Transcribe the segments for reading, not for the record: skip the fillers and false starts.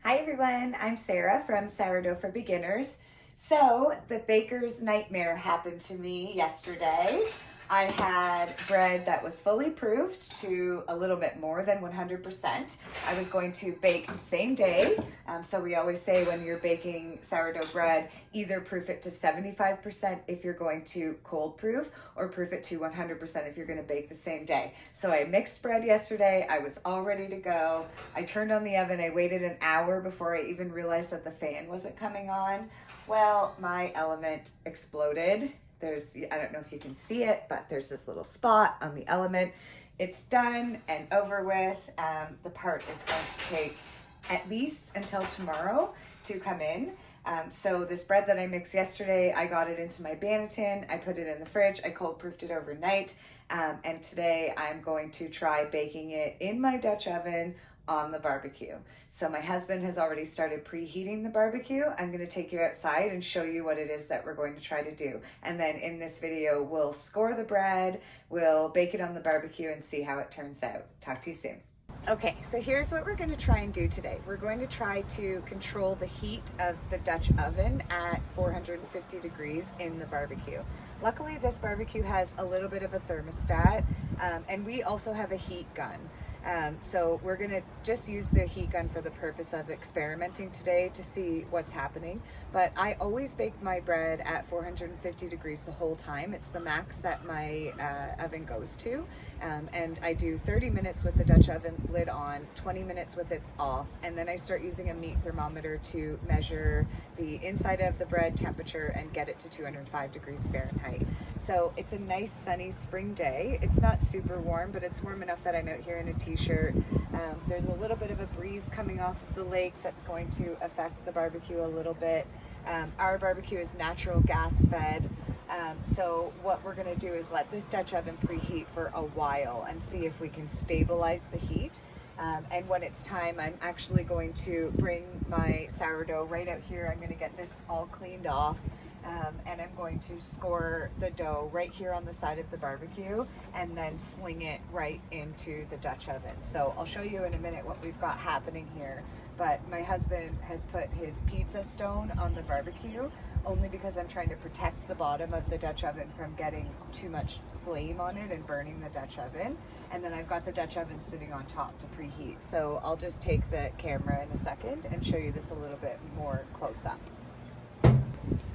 Hi everyone, I'm Sarah from Sourdough for Beginners. So the baker's nightmare happened to me yesterday. I had bread that was fully proofed to a little bit more than 100%. I was going to bake the same day. So we always say when you're baking sourdough bread, either proof it to 75% if you're going to cold proof or proof it to 100% if you're going to bake the same day. So I mixed bread yesterday. I was all ready to go. I turned on the oven. I waited an hour before I even realized that the fan wasn't coming on. Well, my element exploded. I don't know if you can see it, but there's this little spot on the element. It's done and over with. The part is going to take at least until tomorrow to come in. So this bread that I mixed yesterday, I got it into my Banneton. I put it in the fridge. I cold proofed it overnight. And today I'm going to try baking it in my Dutch oven on the barbecue. So my husband has already started preheating the barbecue. I'm going to take you outside and show you what it is that we're going to try to do. And then in this video, we'll score the bread, we'll bake it on the barbecue and see how it turns out. Talk to you soon. Okay, so here's what we're going to try and do today. We're going to try to control the heat of the Dutch oven at 450 degrees in the barbecue. Luckily, this barbecue has a little bit of a thermostat, and we also have a heat gun. So we're gonna just use the heat gun for the purpose of experimenting today to see what's happening. But I always bake my bread at 450 degrees the whole time. It's the max that my oven goes to. And I do 30 minutes with the Dutch oven lid on, 20 minutes with it off, and then I start using a meat thermometer to measure the inside of the bread temperature and get it to 205 degrees Fahrenheit. So it's a nice sunny spring day. It's not super warm, but it's warm enough that I'm out here in a t-shirt. There's a little bit of a breeze coming off of the lake that's going to affect the barbecue a little bit. Our barbecue is natural gas fed. So what we're going to do is let this Dutch oven preheat for a while and see if we can stabilize the heat. And when it's time, I'm actually going to bring my sourdough right out here. I'm going to get this all cleaned off. And I'm going to score the dough right here on the side of the barbecue and then sling it right into the Dutch oven. So I'll show you in a minute what we've got happening here. But my husband has put his pizza stone on the barbecue only because I'm trying to protect the bottom of the Dutch oven from getting too much flame on it and burning the Dutch oven. And then I've got the Dutch oven sitting on top to preheat. So I'll just take the camera in a second and show you this a little bit more close up.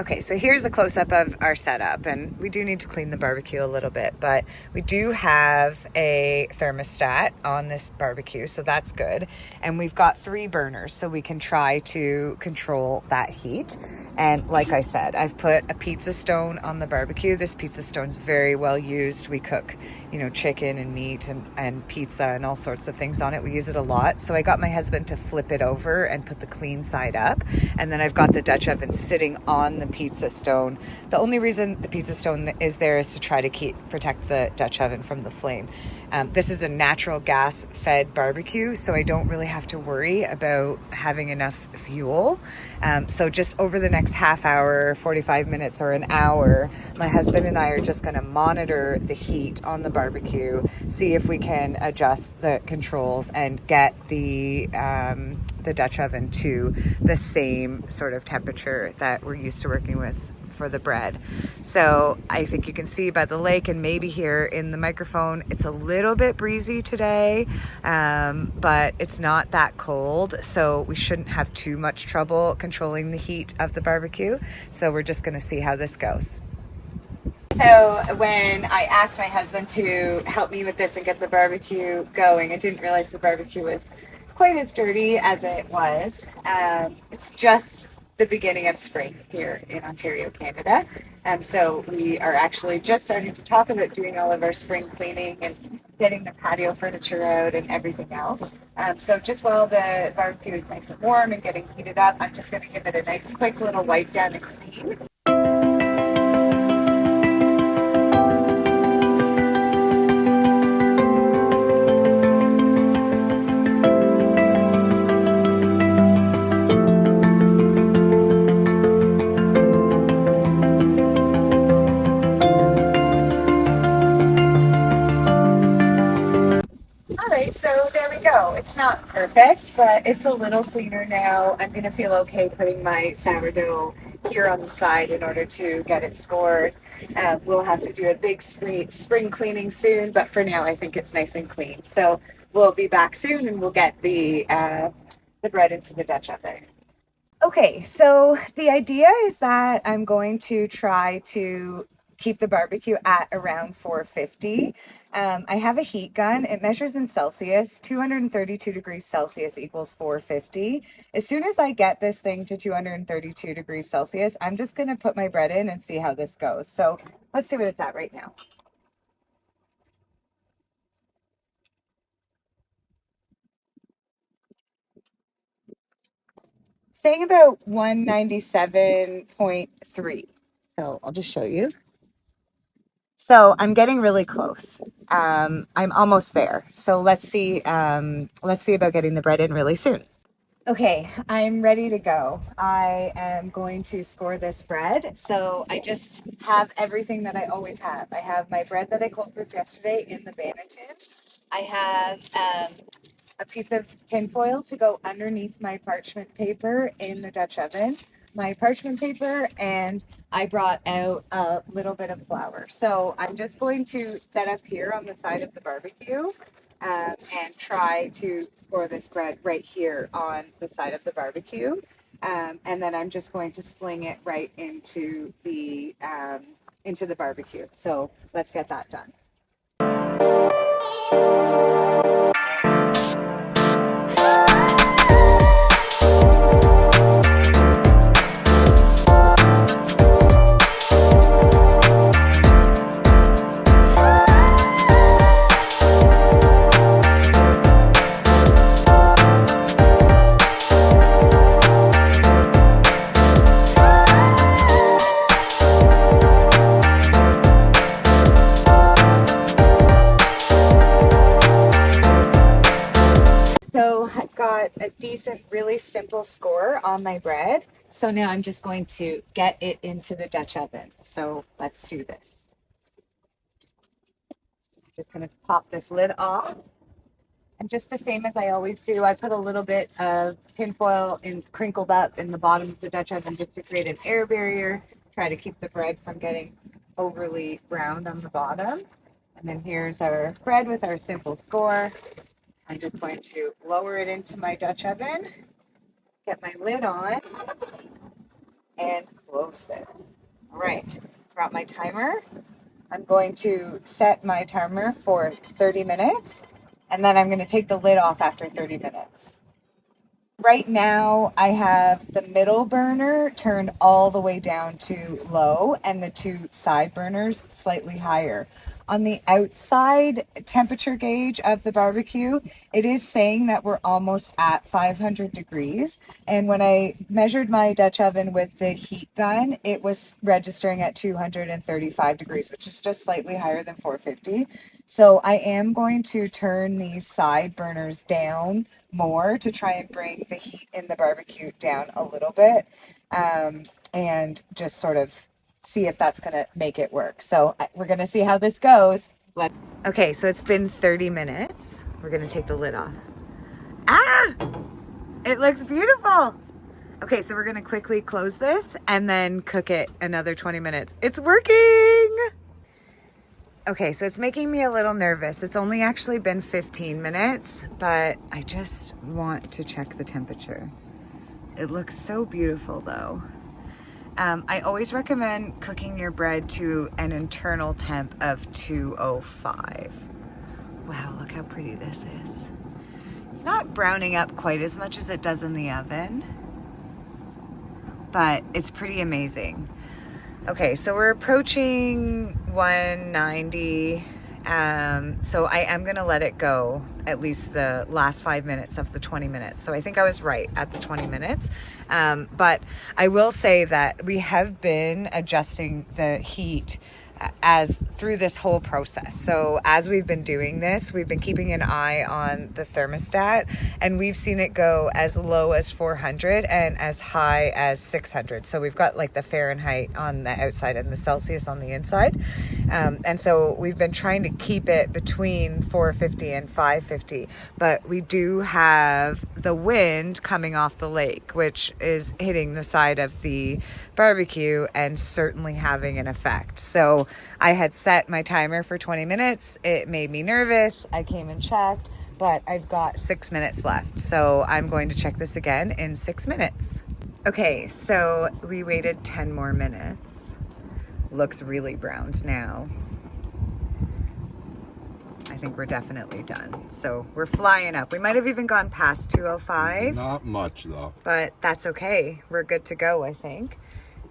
Okay, so here's a close-up of our setup, and we do need to clean the barbecue a little bit, but we do have a thermostat on this barbecue, so that's good. And we've got 3 burners, so we can try to control that heat. And like I said, I've put a pizza stone on the barbecue. This pizza stone's very well used. We cook, chicken and meat and pizza and all sorts of things on it. We use it a lot. So I got my husband to flip it over and put the clean side up. And then I've got the Dutch oven sitting on the pizza stone. The only reason the pizza stone is there is to try to protect the Dutch oven from the flame. This is a natural gas fed barbecue, so I don't really have to worry about having enough fuel. So just over the next half hour, 45 minutes or an hour, my husband and I are just going to monitor the heat on the barbecue, see if we can adjust the controls and get the Dutch oven to the same sort of temperature that we're used to working with for the bread. So I think you can see by the lake and maybe here in the microphone, it's a little bit breezy today, but it's not that cold. So we shouldn't have too much trouble controlling the heat of the barbecue. So we're just gonna see how this goes. So when I asked my husband to help me with this and get the barbecue going, I didn't realize the barbecue was quite as dirty as it was. It's just the beginning of spring here in Ontario, Canada. So we are actually just starting to talk about doing all of our spring cleaning and getting the patio furniture out and everything else. So just while the barbecue is nice and warm and getting heated up, I'm just going to give it a nice quick little wipe down and clean. So there we go. It's not not perfect, but it's a little cleaner now. I'm gonna feel okay putting my sourdough here on the side in order to get it scored. We'll have to do a big spring cleaning soon, but for now I think it's nice and clean. So we'll be back soon and we'll get the bread into the Dutch oven. Okay, so the idea is that I'm going to try to keep the barbecue at around 450. I have a heat gun. It measures in Celsius. 232 degrees Celsius equals 450. As soon as I get this thing to 232 degrees Celsius, I'm just going to put my bread in and see how this goes. So let's see what it's at right now. Saying about 197.3. So I'll just show you. So I'm getting really close. I'm almost there. So let's see about getting the bread in really soon. Okay, I'm ready to go. I am going to score this bread. So I just have everything that I always have. I have my bread that I cold proofed yesterday in the Bannerton. I have a piece of tinfoil to go underneath my parchment paper in the Dutch oven, my parchment paper, and I brought out a little bit of flour. So I'm just going to set up here on the side of the barbecue and try to score this bread right here on the side of the barbecue. And then I'm just going to sling it right into the barbecue. So let's get that done. So I got a decent, really simple score on my bread. So now I'm just going to get it into the Dutch oven. So let's do this. I'm just going to pop this lid off. And just the same as I always do, I put a little bit of tinfoil crinkled up in the bottom of the Dutch oven just to create an air barrier. Try to keep the bread from getting overly browned on the bottom. And then here's our bread with our simple score. I'm just going to lower it into my Dutch oven, get my lid on, and close this. All right, brought my timer. I'm going to set my timer for 30 minutes, and then I'm going to take the lid off after 30 minutes. Right now, I have the middle burner turned all the way down to low and the two side burners slightly higher. On the outside temperature gauge of the barbecue, it is saying that we're almost at 500 degrees. And when I measured my Dutch oven with the heat gun, it was registering at 235 degrees, which is just slightly higher than 450. So I am going to turn these side burners down more to try and bring the heat in the barbecue down a little bit, and just sort of see if that's going to make it work. So we're going to see how this goes. Okay, so it's been 30 minutes. We're going to take the lid off. Ah, it looks beautiful. Okay, so we're going to quickly close this and then cook it another 20 minutes. It's working. Okay, so it's making me a little nervous. It's only actually been 15 minutes, but I just want to check the temperature. It looks so beautiful though. I always recommend cooking your bread to an internal temp of 205. Wow, look how pretty this is. It's not browning up quite as much as it does in the oven, but it's pretty amazing. Okay, so we're approaching 190. So I am gonna let it go at least the last 5 minutes of the 20 minutes. So I think I was right at the 20 minutes. But I will say that we have been adjusting the heat as through this whole process. So as we've been doing this, we've been keeping an eye on the thermostat, and we've seen it go as low as 400 and as high as 600. So we've got like the Fahrenheit on the outside and the Celsius on the inside. And so we've been trying to keep it between 450 and 550, but we do have the wind coming off the lake, which is hitting the side of the barbecue and certainly having an effect. So I had set my timer for 20 minutes. It made me nervous. I came and checked, but I've got 6 minutes left. So I'm going to check this again in 6 minutes. Okay, so we waited 10 more minutes. Looks really browned now. I think we're definitely done. So we're flying up. We might have even gone past 205. Not much though. But that's okay. We're good to go, I think.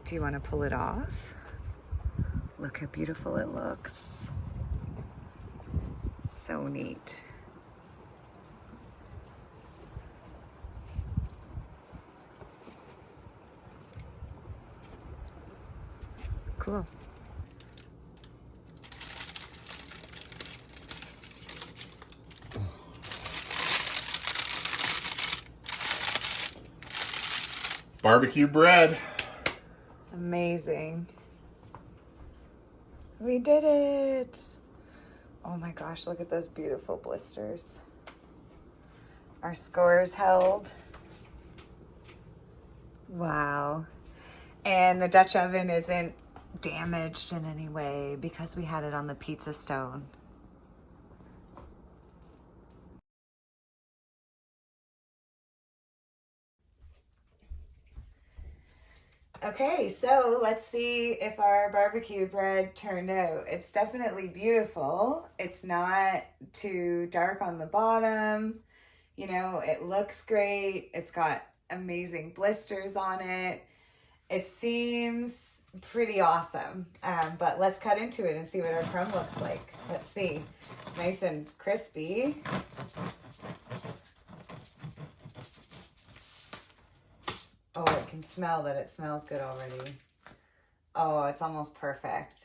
Do you want to pull it off? Look how beautiful it looks. So neat. Cool. Barbecue bread. Amazing. We did it. Oh my gosh, look at those beautiful blisters. Our scores held. Wow. And the Dutch oven isn't damaged in any way because we had it on the pizza stone. Okay, so let's see if our barbecue bread turned out. It's definitely beautiful. It's not too dark on the bottom. You know, it looks great. It's got amazing blisters on it. It seems pretty awesome. But let's cut into it and see what our crumb looks like. Let's see. It's nice and crispy. Oh, I can smell that it smells good already. Oh, it's almost perfect.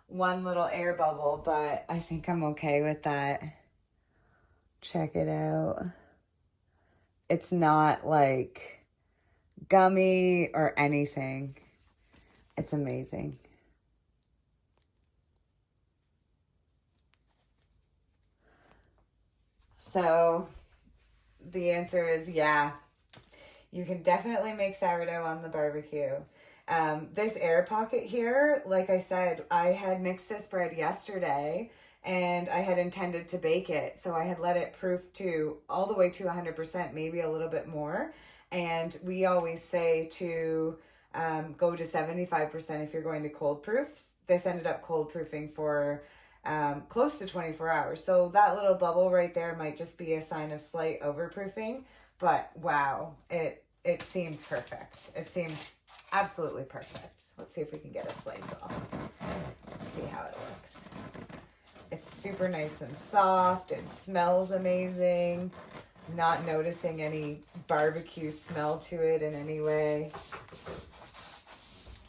One little air bubble, but I think I'm okay with that. Check it out. It's not like gummy or anything. It's amazing. So the answer is yeah. You can definitely make sourdough on the barbecue. This air pocket here, like I said, I had mixed this bread yesterday and I had intended to bake it. So I had let it proof to all the way to 100%, maybe a little bit more. And we always say to go to 75% if you're going to cold proof. This ended up cold proofing for close to 24 hours. So that little bubble right there might just be a sign of slight overproofing. But wow, it seems perfect. It seems absolutely perfect. Let's see if we can get a slice off. Let's see how it looks. It's super nice and soft. It smells amazing. Not noticing any barbecue smell to it in any way.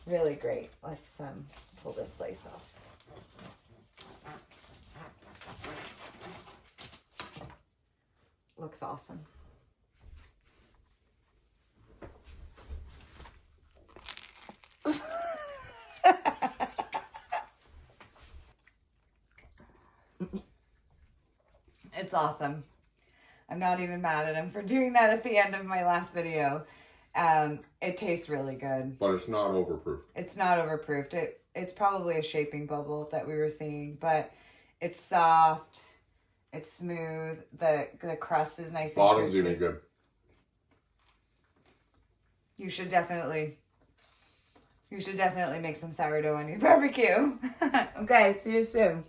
Really great. Let's pull this slice off. Looks awesome. It's awesome. I'm not even mad at him for doing that at the end of my last video. It tastes really good. But it's not overproof. It's not overproofed. It's probably a shaping bubble that we were seeing, but it's soft. It's smooth. The crust is nice. Bottom's and even good. You should definitely make some sourdough on your barbecue. Okay, see you soon.